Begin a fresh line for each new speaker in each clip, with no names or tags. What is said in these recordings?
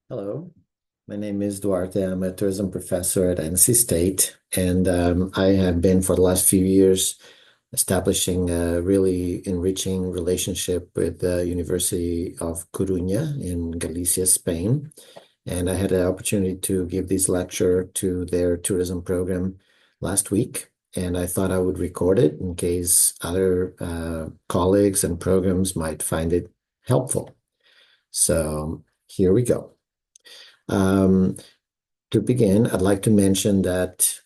Hello, my name is Duarte. I'm a tourism professor at NC State, and I have been for the last few years establishing a really enriching relationship with the University of Corunha in Galicia, Spain. And I had the opportunity to give this lecture to their tourism program last week, and I thought I would record it in case other colleagues and programs might find it helpful. So here we go. Um, to begin, I'd like to mention that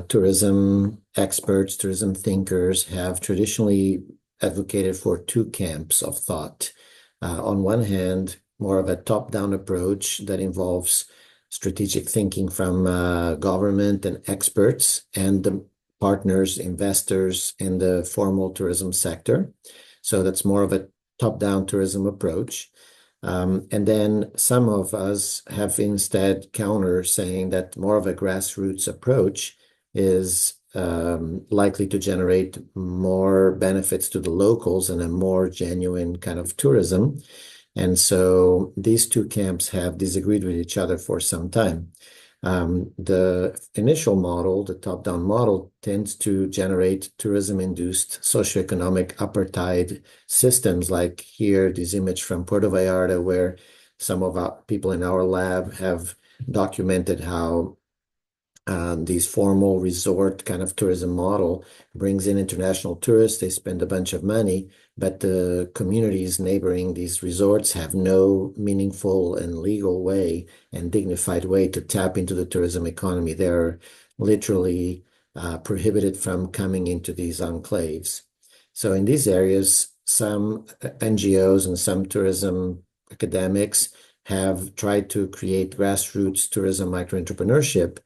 tourism experts, tourism thinkers have traditionally advocated for two camps of thought. On one hand, more of a top-down approach that involves strategic thinking from government and experts and the partners, investors in the formal tourism sector. So that's more of a top-down tourism approach. And then some of us have instead counter saying that more of a grassroots approach is likely to generate more benefits to the locals and a more genuine kind of tourism. And so these two camps have disagreed with each other for some time. The initial model, the top-down model, tends to generate tourism-induced socioeconomic apartheid systems, like here, this image from Puerto Vallarta, where some of our people in our lab have documented how these formal resort kind of tourism model brings in international tourists. They spend a bunch of money, but the communities neighboring these resorts have no meaningful and legal way and dignified way to tap into the tourism economy. They're literally prohibited from coming into these enclaves. So in these areas, some NGOs and some tourism academics have tried to create grassroots tourism microentrepreneurship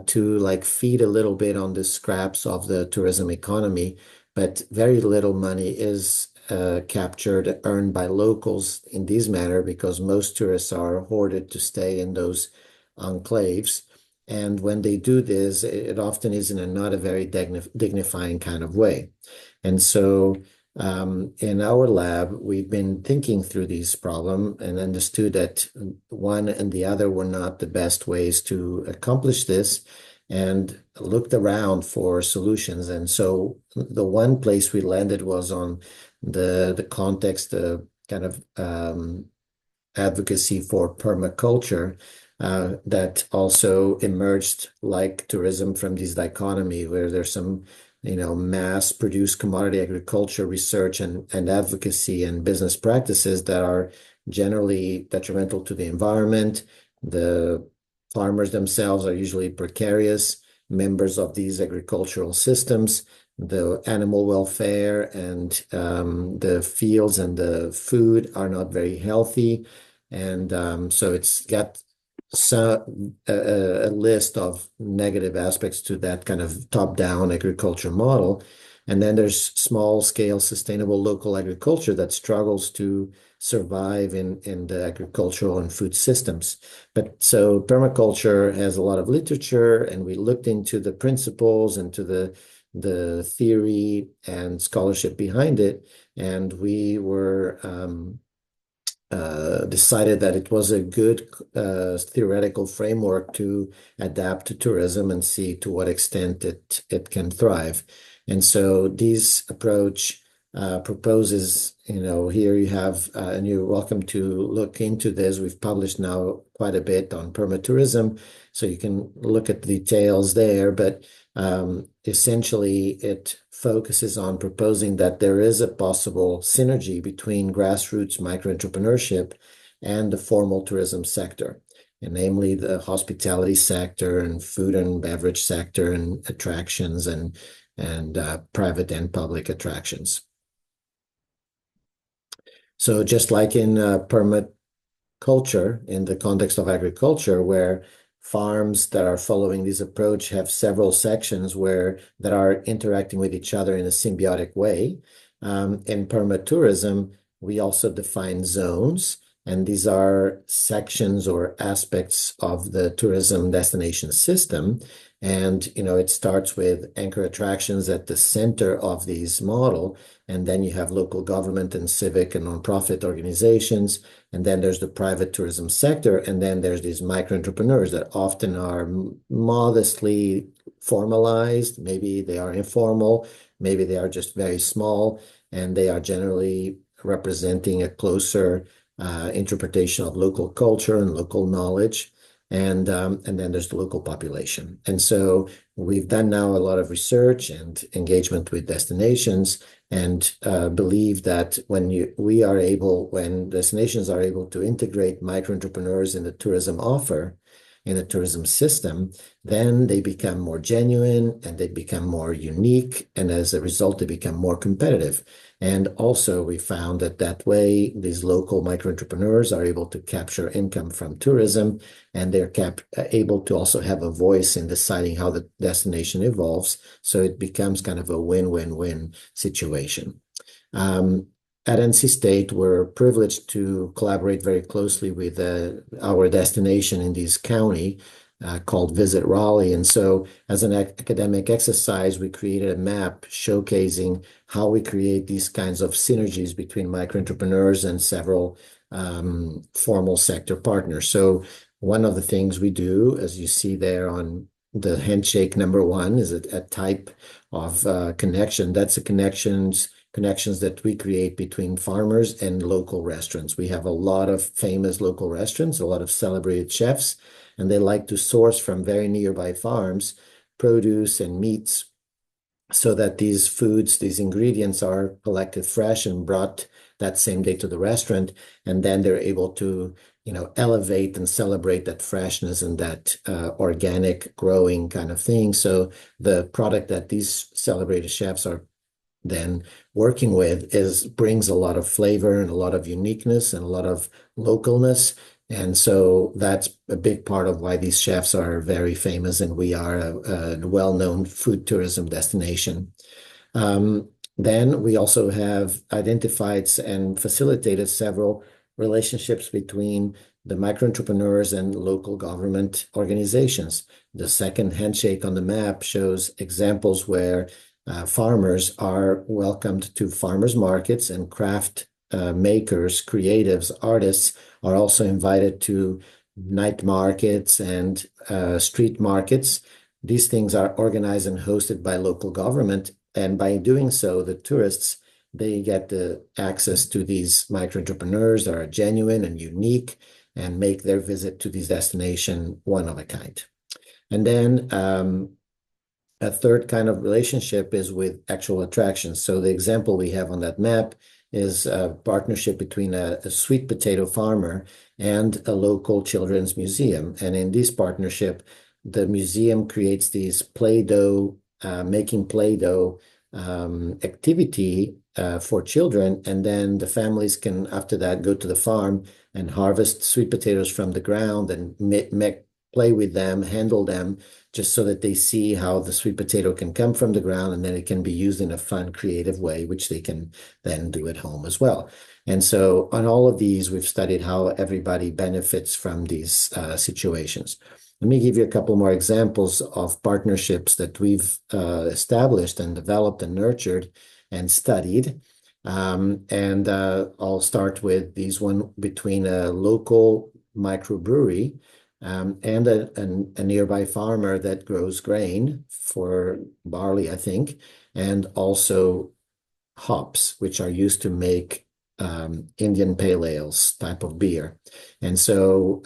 to like feed a little bit on the scraps of the tourism economy, but very little money is captured, earned by locals in this manner because most tourists are hoarded to stay in those enclaves. And when they do this, it often is in a not a very dignifying kind of way. And so in our lab, we've been thinking through this problem and understood that one and the other were not the best ways to accomplish this and looked around for solutions. And so the one place we landed was on the context of kind of advocacy for permaculture that also emerged like tourism from this dichotomy where there's some mass-produced commodity agriculture research and advocacy and business practices that are generally detrimental to the environment. The farmers themselves are usually precarious members of these agricultural systems. The animal welfare and the fields and the food are not very healthy. And so it's got a list of negative aspects to that kind of top-down agriculture model. And then there's small-scale sustainable local agriculture that struggles to survive in the agricultural and food systems. But so permaculture has a lot of literature, and we looked into the principles and to the theory and scholarship behind it, and we were decided that it was a good theoretical framework to adapt to tourism and see to what extent it can thrive. And so this approach proposes, here you have, and you're welcome to look into this. We've published now quite a bit on permatourism, so you can look at the details there, but essentially it focuses on proposing that there is a possible synergy between grassroots microentrepreneurship and the formal tourism sector, and namely the hospitality sector and food and beverage sector and attractions and private and public attractions. So just like in permaculture, in the context of agriculture, where farms that are following this approach have several sections that are interacting with each other in a symbiotic way. In permatourism, we also define zones, and these are sections or aspects of the tourism destination system. And, it starts with anchor attractions at the center of these model. And then you have local government and civic and nonprofit organizations. And then there's the private tourism sector. And then there's these micro entrepreneurs that often are modestly formalized. Maybe they are informal. Maybe they are just very small. And they are generally representing a closer interpretation of local culture and local knowledge. And then there's the local population. And so we've done now a lot of research and engagement with destinations, and believe that when destinations are able to integrate micro entrepreneurs in the tourism offer, in the tourism system, then they become more genuine and they become more unique. And as a result, they become more competitive. And also we found that way, these local micro entrepreneurs are able to capture income from tourism, and they're able to also have a voice in deciding how the destination evolves. So it becomes kind of a win-win-win situation. At NC State, we're privileged to collaborate very closely with our destination in this county called Visit Raleigh. And so as an academic exercise, we created a map showcasing how we create these kinds of synergies between micro entrepreneurs and several formal sector partners. So one of the things we do, as you see there on the handshake number one, is a type of connection. That's the connections that we create between farmers and local restaurants. We have a lot of famous local restaurants, a lot of celebrated chefs, and they like to source from very nearby farms produce and meats, so that these foods, these ingredients are collected fresh and brought that same day to the restaurant. And then they're able to, elevate and celebrate that freshness and that organic growing kind of thing. So the product that these celebrated chefs are then working with brings a lot of flavor and a lot of uniqueness and a lot of localness. And so that's a big part of why these chefs are very famous, and we are a well-known food tourism destination. Then we also have identified and facilitated several relationships between the micro entrepreneurs and local government organizations. The second handshake on the map shows examples where farmers are welcomed to farmers markets, and craft makers, creatives, artists are also invited to night markets and street markets. These things are organized and hosted by local government, and by doing so, the tourists, they get the access to these micro entrepreneurs that are genuine and unique and make their visit to this destination one of a kind. And then a third kind of relationship is with actual attractions. So the example we have on that map is a partnership between a sweet potato farmer and a local children's museum. And in this partnership, the museum creates these Play-Doh, making Play-Doh activity for children. And then the families can, after that, go to the farm and harvest sweet potatoes from the ground and play with them, handle them, just so that they see how the sweet potato can come from the ground, and then it can be used in a fun, creative way, which they can then do at home as well. And so on all of these, we've studied how everybody benefits from these situations. Let me give you a couple more examples of partnerships that we've established and developed and nurtured and studied. I'll start with these one between a local microbrewery and a nearby farmer that grows grain for barley, I think, and also hops, which are used to make Indian pale ales type of beer. And so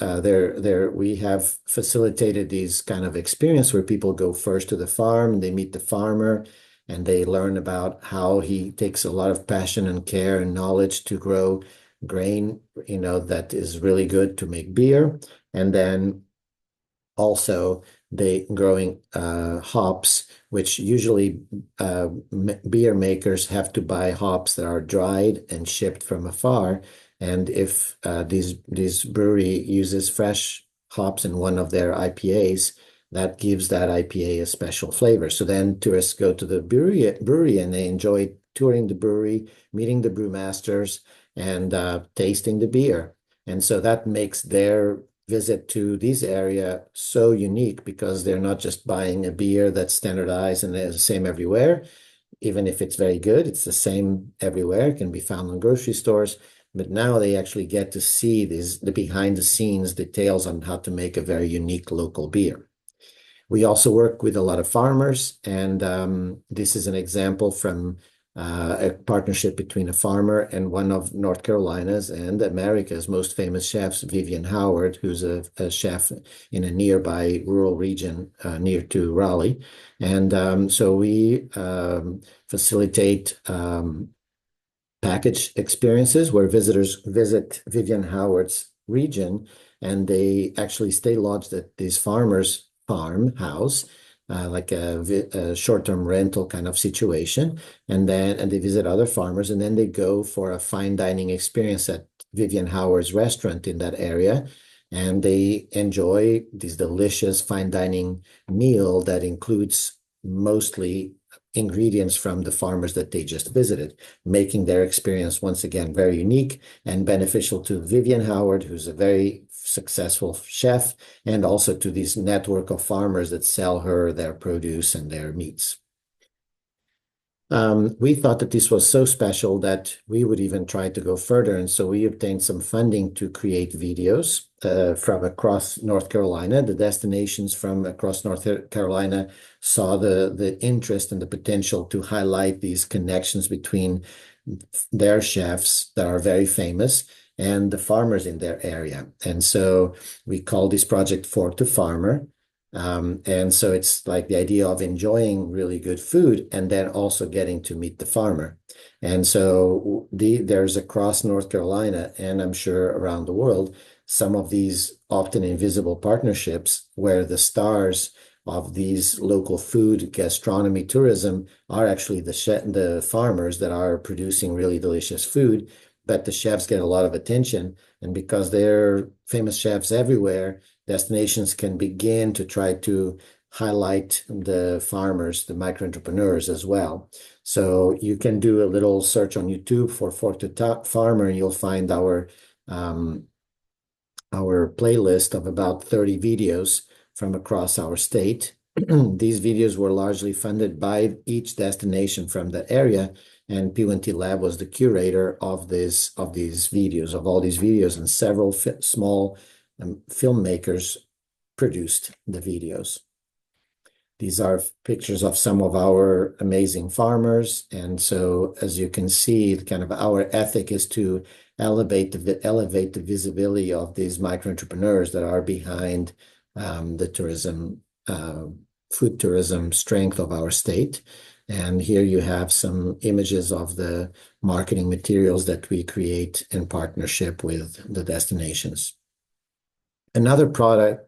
we have facilitated these kind of experience where people go first to the farm, they meet the farmer, and they learn about how he takes a lot of passion and care and knowledge to grow grain, that is really good to make beer. And then also they growing hops, which usually beer makers have to buy hops that are dried and shipped from afar. And if this brewery uses fresh hops in one of their IPAs, that gives that IPA a special flavor. So then tourists go to the brewery and they enjoy touring the brewery, meeting the brewmasters, and tasting the beer. And so that makes their visit to this area so unique because they're not just buying a beer that's standardized and is the same everywhere. Even if it's very good, it's the same everywhere. It can be found in grocery stores. But now they actually get to see the behind the scenes details on how to make a very unique local beer. We also work with a lot of farmers, and this is an example from a partnership between a farmer and one of North Carolina's and America's most famous chefs, Vivian Howard, who's a chef in a nearby rural region near to Raleigh. And so we facilitate package experiences where visitors visit Vivian Howard's region and they actually stay lodged at these farmers' farmhouse, like a short-term rental kind of situation, and they visit other farmers, and then they go for a fine dining experience at Vivian Howard's restaurant in that area, and they enjoy this delicious fine dining meal that includes mostly ingredients from the farmers that they just visited, making their experience once again very unique and beneficial to Vivian Howard, who's a very successful chef, and also to this network of farmers that sell her their produce and their meats. We thought that this was so special that we would even try to go further. And so we obtained some funding to create videos from across North Carolina. The destinations from across North Carolina saw the interest and the potential to highlight these connections between their chefs that are very famous and the farmers in their area. And so we call this project Fork to Farmer. And so it's like the idea of enjoying really good food and then also getting to meet the farmer. And so there's across North Carolina, and I'm sure around the world, some of these often invisible partnerships where the stars of these local food, gastronomy, tourism are actually the farmers that are producing really delicious food, but the chefs get a lot of attention. And because they're famous chefs everywhere, destinations can begin to try to highlight the farmers, the microentrepreneurs as well. So you can do a little search on YouTube for Fork to Farmer, and you'll find our playlist of about 30 videos from across our state. These videos were largely funded by each destination from the area, and P1T Lab was the curator of these videos, of all these videos, and several small filmmakers produced the videos. These are pictures of some of our amazing farmers. And so, as you can see, kind of our ethic is to elevate the visibility of these micro-entrepreneurs that are behind the tourism, food tourism strength of our state. And here you have some images of the marketing materials that we create in partnership with the destinations. Another project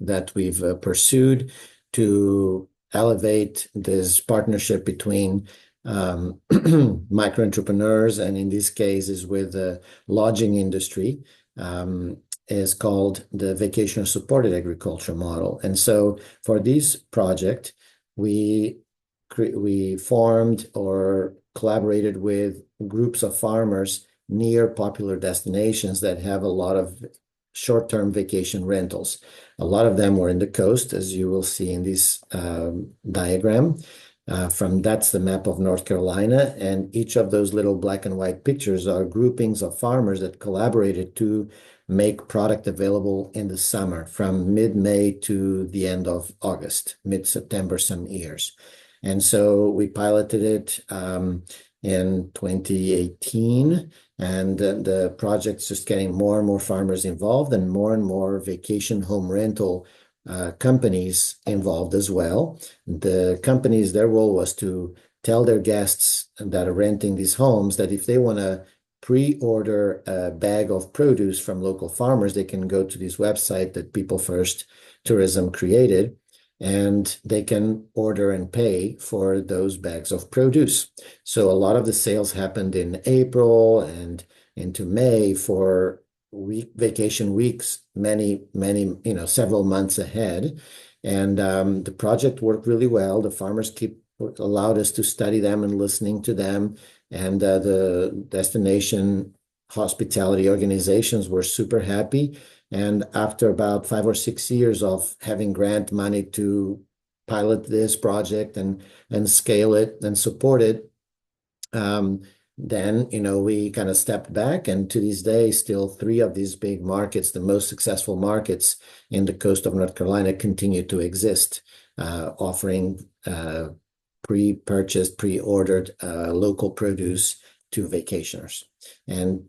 that we've pursued to elevate this partnership between micro-entrepreneurs, and in this case is with the lodging industry, is called the Vacation Supported Agriculture model. And so for this project, we formed or collaborated with groups of farmers near popular destinations that have a lot of short-term vacation rentals. A lot of them were in the coast, as you will see in this diagram. That's the map of North Carolina, and each of those little black and white pictures are groupings of farmers that collaborated to make product available in the summer from mid-May to the end of August, mid-September some years. And so we piloted it in 2018, and the project's just getting more and more farmers involved and more vacation home rental companies involved as well. The companies, their role was to tell their guests that are renting these homes that if they want to pre-order a bag of produce from local farmers, they can go to this website that People First Tourism created, and they can order and pay for those bags of produce. So a lot of the sales happened in April and into May for vacation weeks, many, several months ahead. And the project worked really well. The farmers allowed us to study them and listening to them. And the destination hospitality organizations were super happy. And after about 5 or 6 years of having grant money to pilot this project and scale it and support it, um, then, we kind of stepped back, and to this day, still three of these big markets, the most successful markets in the coast of North Carolina, continue to exist, offering pre-purchased, pre-ordered local produce to vacationers. And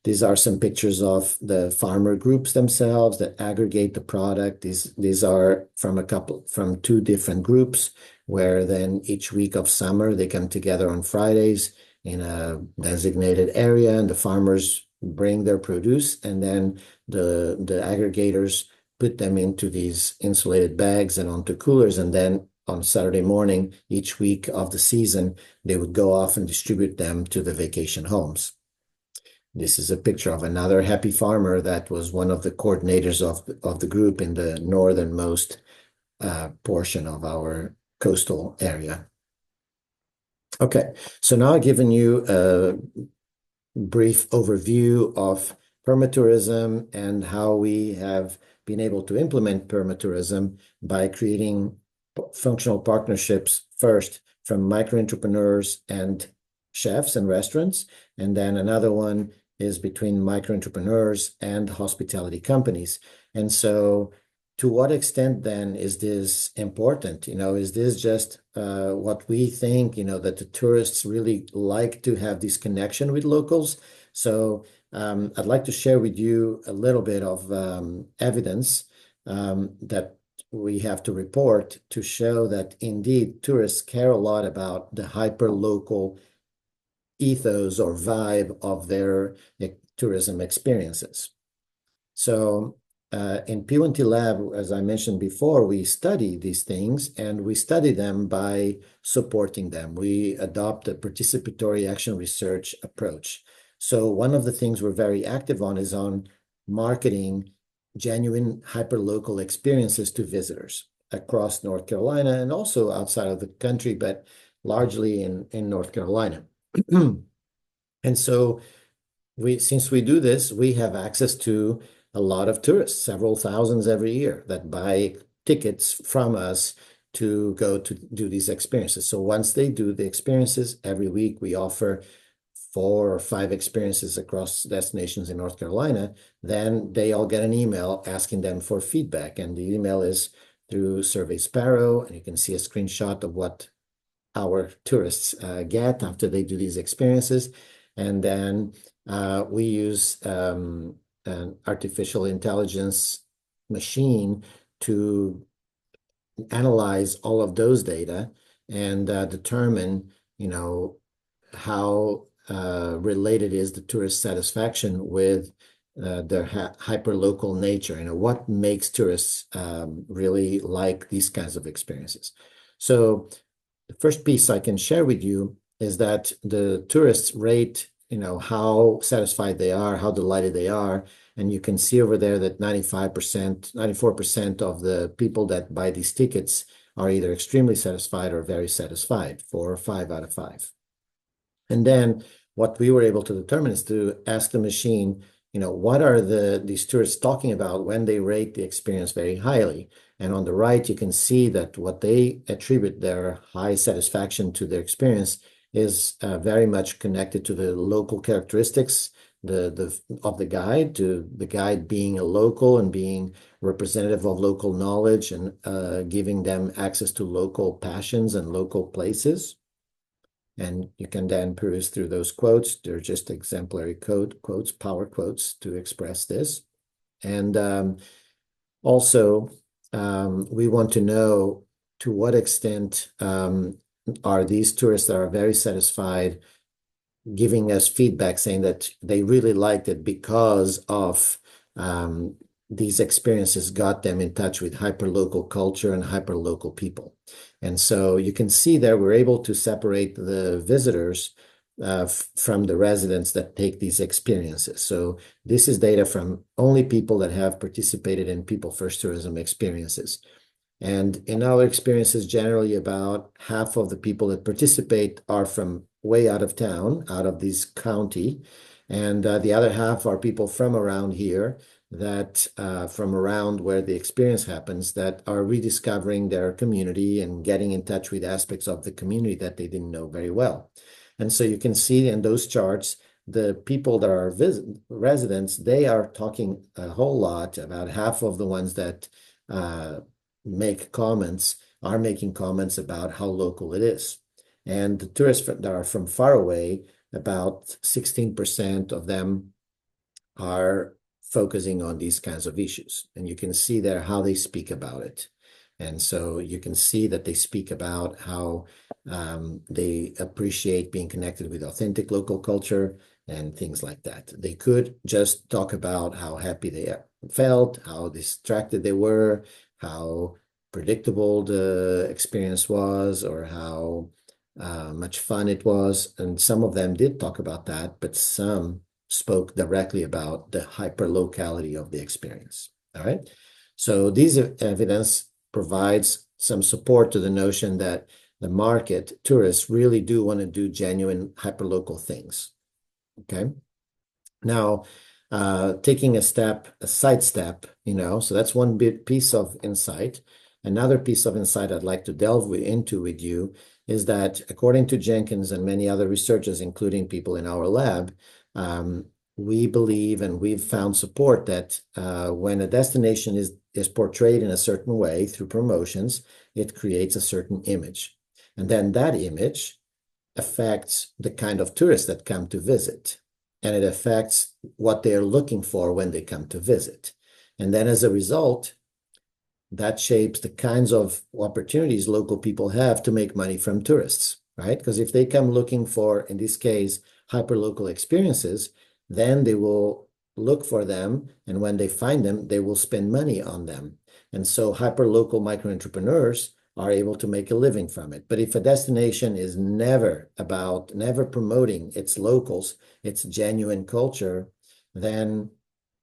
these are some pictures of the farmer groups themselves that aggregate the product. These are from two different groups, where then each week of summer they come together on Fridays in a designated area, and the farmers bring their produce, and then the aggregators put them into these insulated bags and onto coolers, and then on Saturday morning, each week of the season, they would go off and distribute them to the vacation homes. This is a picture of another happy farmer that was one of the coordinators of the group in the northernmost portion of our coastal area. Okay, so now I've given you a brief overview of permatourism and how we have been able to implement permatourism by creating functional partnerships, first from microentrepreneurs and chefs and restaurants, and then another one is between microentrepreneurs and hospitality companies. And so to what extent then is this important? Is this just what we think, that the tourists really like to have this connection with locals? So I'd like to share with you a little bit of evidence that we have to report to show that indeed tourists care a lot about the hyper-local ethos or vibe of their tourism experiences. So in P1T Lab, as I mentioned before, we study these things, and we study them by supporting them. We adopt a participatory action research approach. So one of the things we're very active on is on marketing genuine hyperlocal experiences to visitors across North Carolina and also outside of the country, but largely in North Carolina. And so since we do this, we have access to a lot of tourists, several thousands every year, that buy tickets from us to go to do these experiences. So once they do the experiences, every week we offer 4 or 5 experiences across destinations in North Carolina, then they all get an email asking them for feedback. And the email is through Survey Sparrow, and you can see a screenshot of what our tourists get after they do these experiences. And then we use an artificial intelligence machine to analyze all of those data and determine, how related is the tourist satisfaction with their hyper-local nature. What makes tourists really like these kinds of experiences. So the first piece I can share with you is that the tourists rate, how satisfied they are, how delighted they are. And you can see over there that 95%, 94% of the people that buy these tickets are either extremely satisfied or very satisfied, 4 or 5 out of 5. And then what we were able to determine is to ask the machine, what are these tourists talking about when they rate the experience very highly? And on the right, you can see that what they attribute their high satisfaction to their experience is very much connected to the local characteristics of the guide, to the guide being a local and being representative of local knowledge and giving them access to local passions and local places. And you can then peruse through those quotes. They're just exemplary quotes, power quotes to express this. And also, we want to know to what extent are these tourists that are very satisfied giving us feedback saying that they really liked it because of these experiences got them in touch with hyperlocal culture and hyperlocal people. And so you can see there we're able to separate the visitors from the residents that take these experiences. So this is data from only people that have participated in People First Tourism experiences. And in our experiences, generally about half of the people that participate are from way out of town, out of this county. And the other half are people from around here that from around where the experience happens that are rediscovering their community and getting in touch with aspects of the community that they didn't know very well. And so you can see in those charts, the people that are residents, they are talking a whole lot. About half of the ones that make comments are making comments about how local it is. And the tourists that are from far away, about 16% of them are focusing on these kinds of issues. And you can see there how they speak about it. And so you can see that they speak about how they appreciate being connected with authentic local culture and things like that. They could just talk about how happy they felt, how distracted they were, how predictable the experience was, or how much fun it was. And some of them did talk about that, but some spoke directly about the hyperlocality of the experience. All right. So these evidence provides some support to the notion that the market, tourists really do want to do genuine hyperlocal things. Okay. Now, taking a side step, so that's one big piece of insight. Another piece of insight I'd like to delve into with you is that according to Jenkins and many other researchers, including people in our lab, we believe and we've found support that when a destination is portrayed in a certain way through promotions, it creates a certain image. And then that image affects the kind of tourists that come to visit. And it affects what they're looking for when they come to visit. And then as a result, that shapes the kinds of opportunities local people have to make money from tourists, right? Because if they come looking for, in this case, hyperlocal experiences, then they will look for them. And when they find them, they will spend money on them. And so hyperlocal microentrepreneurs are able to make a living from it. But if a destination is never promoting its locals, its genuine culture, then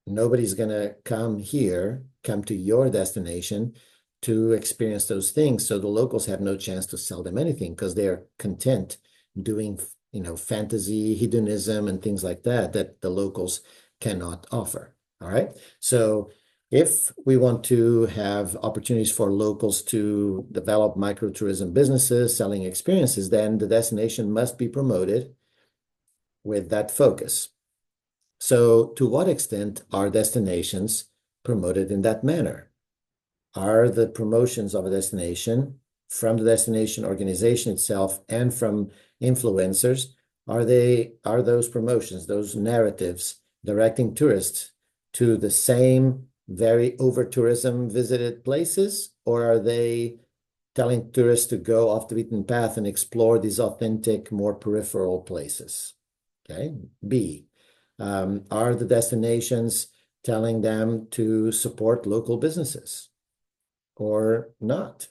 nobody's going to come to your destination to experience those things. So the locals have no chance to sell them anything because they're content doing, fantasy, hedonism, and things like that the locals cannot offer. All right. So if we want to have opportunities for locals to develop microtourism businesses, selling experiences, then the destination must be promoted with that focus. So to what extent are destinations promoted in that manner? Are the promotions of a destination from the destination organization itself and from influencers, are those promotions, those narratives directing tourists to the same very over-tourism visited places, or are they telling tourists to go off the beaten path and explore these authentic, more peripheral places? Okay. B, are the destinations telling them to support local businesses or not?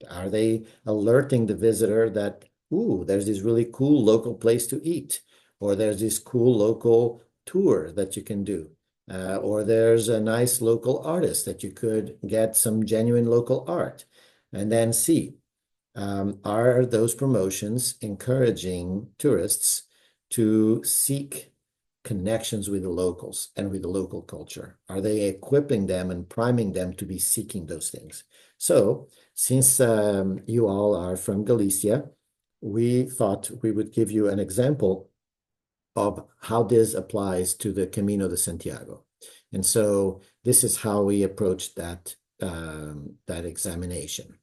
Are they alerting the visitor that, ooh, there's this really cool local place to eat, or there's this cool local tour that you can do? Or there's a nice local artist that you could get some genuine local art. And then C, are those promotions encouraging tourists to seek connections with the locals and with the local culture? Are they equipping them and priming them to be seeking those things? So since you all are from Galicia, we thought we would give you an example of how this applies to the Camino de Santiago. And so this is how we approached that examination.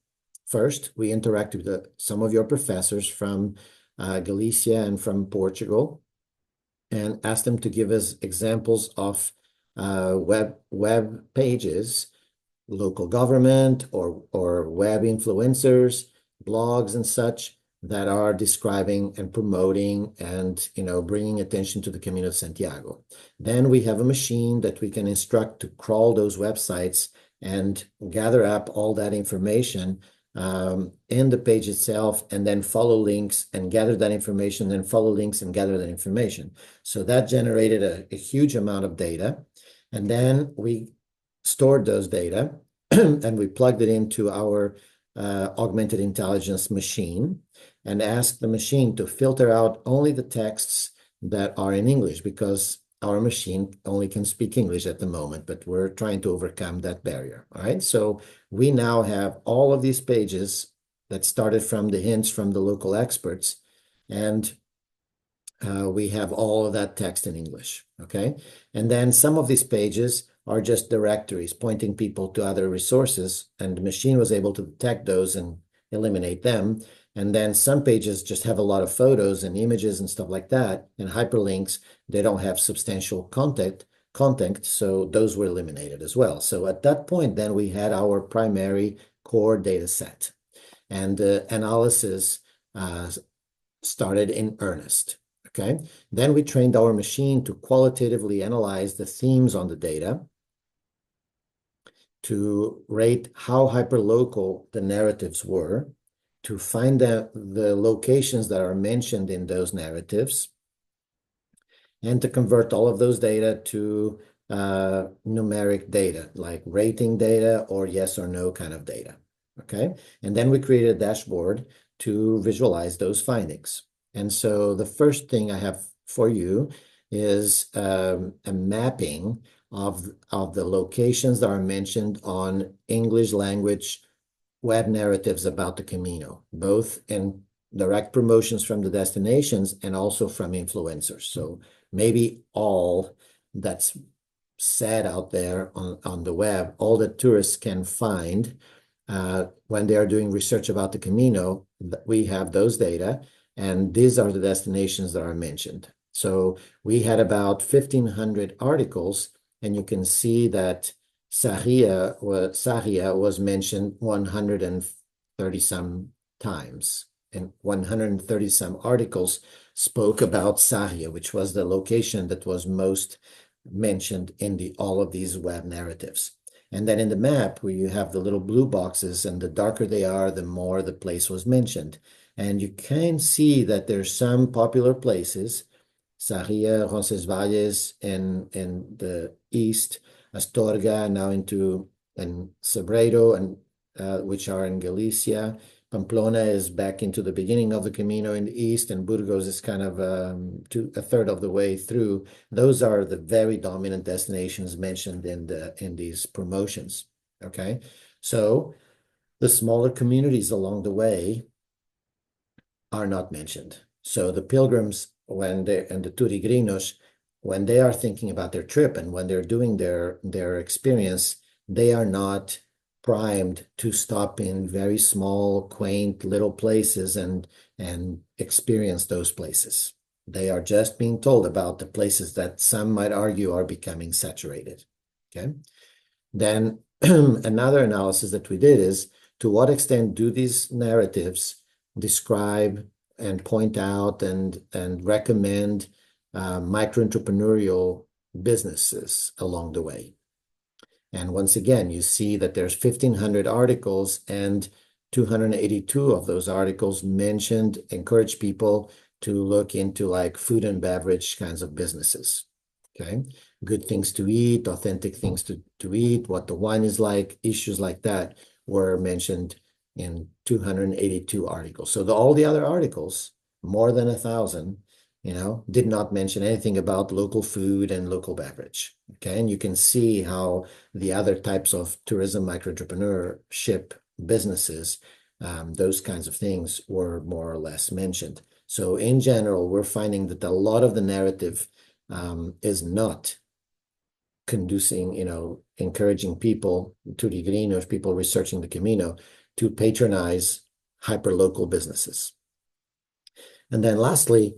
First, we interacted with some of your professors from Galicia and from Portugal and asked them to give us examples of web pages, local government or web influencers, blogs and such, that are describing and promoting and bringing attention to the Camino de Santiago. Then we have a machine that we can instruct to crawl those websites and gather up all that information in the page itself, and then follow links and gather that information, then follow links and gather that information. So that generated a huge amount of data. And then we stored those data and we plugged it into our augmented intelligence machine and asked the machine to filter out only the texts that are in English because our machine only can speak English at the moment, but we're trying to overcome that barrier. All right. So we now have all of these pages that started from the hints from the local experts, and we have all of that text in English, okay? And then some of these pages are just directories pointing people to other resources, and the machine was able to detect those and eliminate them. And then some pages just have a lot of photos and images and stuff like that, and hyperlinks. They don't have substantial content, so those were eliminated as well. So at that point, then we had our primary core data set, and analysis uh, started in earnest. Okay. Then we trained our machine to qualitatively analyze the themes on the data, to rate how hyperlocal the narratives were, to find the locations that are mentioned in those narratives, and to convert all of those data to numeric data, like rating data or yes or no kind of data. Okay. And then we created a dashboard to visualize those findings. And so the first thing I have for you is a mapping of the locations that are mentioned on English language web narratives about the Camino, both in direct promotions from the destinations and also from influencers. So maybe all that's said out there on the web, all that tourists can find when they are doing research about the Camino, we have those data, and these are the destinations that are mentioned. So we had about 1,500 articles, and you can see that Sarria was mentioned 130 some times, and 130 some articles spoke about Sarria, which was the location that was most mentioned in all of these web narratives. And then in the map, where you have the little blue boxes, and the darker they are, the more the place was mentioned. And you can see that there's some popular places, Sarria, Roncesvalles in the east, Astorga, now and Sobredo, and which are in Galicia. Pamplona is back into the beginning of the Camino in the east, and Burgos is kind of a third of the way through. Those are the very dominant destinations mentioned in these promotions. Okay, so the smaller communities along the way are not mentioned. So the pilgrims, and the turigrinos, when they are thinking about their trip and when they're doing their experience, they are not primed to stop in very small, quaint little places and experience those places. They are just being told about the places that some might argue are becoming saturated. Okay. Then another analysis that we did is, to what extent do these narratives describe and point out and recommend micro-entrepreneurial businesses along the way? And once again, you see that there's 1,500 articles, and 282 of those articles encourage people to look into like food and beverage kinds of businesses. Okay, good things to eat, authentic things to eat, what the wine is like, issues like that were mentioned in 282 articles. So all the other articles, more than 1,000, did not mention anything about local food and local beverage. Okay, and you can see how the other types of tourism microentrepreneurship businesses, those kinds of things were more or less mentioned. So in general, we're finding that a lot of the narrative is not conducing, encouraging people, turigrinos, people researching the Camino, to patronize hyperlocal businesses. And then lastly,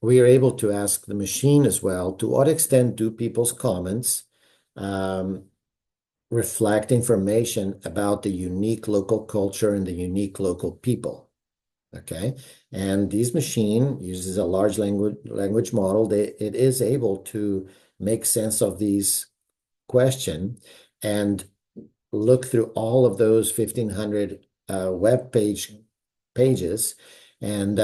we are able to ask the machine as well, to what extent do people's comments reflect information about the unique local culture and the unique local people? Okay, and this machine uses a large language model. It is able to make sense of these questions and look through all of those 1,500 web pages and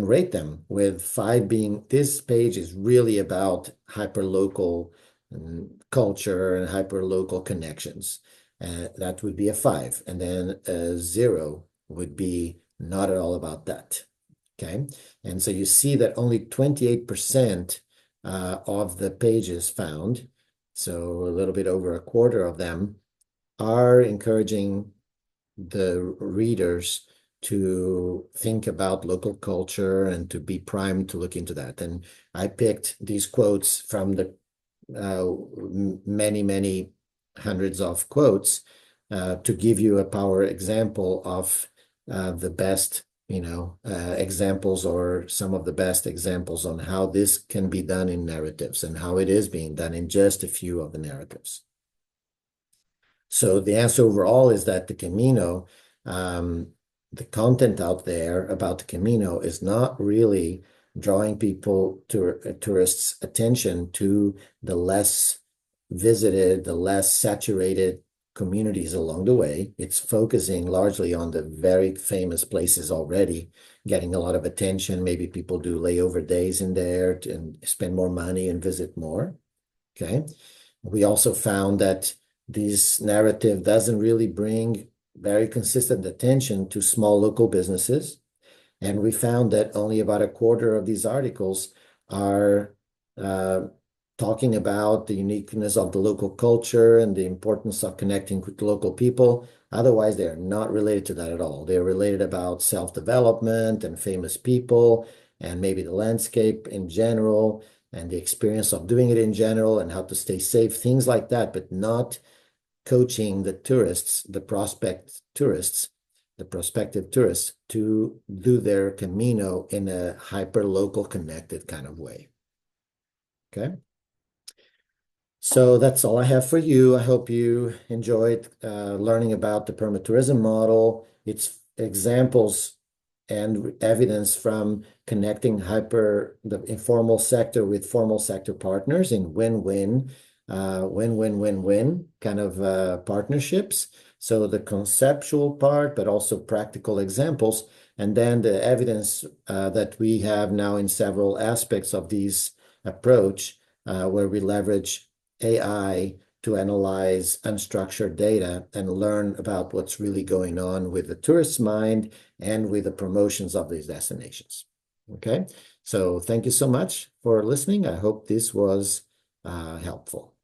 rate them, with 5 being this page is really about hyperlocal culture and hyperlocal connections. That would be a 5, and then a 0 would be not at all about that. Okay. And so you see that only 28% of the pages found, so a little bit over a quarter of them, are encouraging the readers to think about local culture and to be primed to look into that. And I picked these quotes from the many, many hundreds of quotes to give you a power example of the best, examples, or some of the best examples on how this can be done in narratives and how it is being done in just a few of the narratives. So the answer overall is that the Camino, the content out there about the Camino is not really drawing tourists' attention to the less visited, the less saturated communities along the way. It's focusing largely on the very famous places already, getting a lot of attention. Maybe people do layover days in there and spend more money and visit more. Okay. We also found that this narrative doesn't really bring very consistent attention to small local businesses. And we found that only about a quarter of these articles are talking about the uniqueness of the local culture and the importance of connecting with local people. Otherwise, they are not related to that at all. They're related about self-development and famous people and maybe the landscape in general and the experience of doing it in general and how to stay safe, things like that, but not coaching the prospective tourists to do their Camino in a hyper-local connected kind of way. Okay. So that's all I have for you. I hope you enjoyed learning about the permatourism model, its examples and evidence from connecting the informal sector with formal sector partners in win-win kind of partnerships. So the conceptual part, but also practical examples, and then the evidence that we have now in several aspects of these approach, where we leverage AI to analyze unstructured data and learn about what's really going on with the tourist's mind and with the promotions of these destinations. Okay, so thank you so much for listening. I hope this was helpful.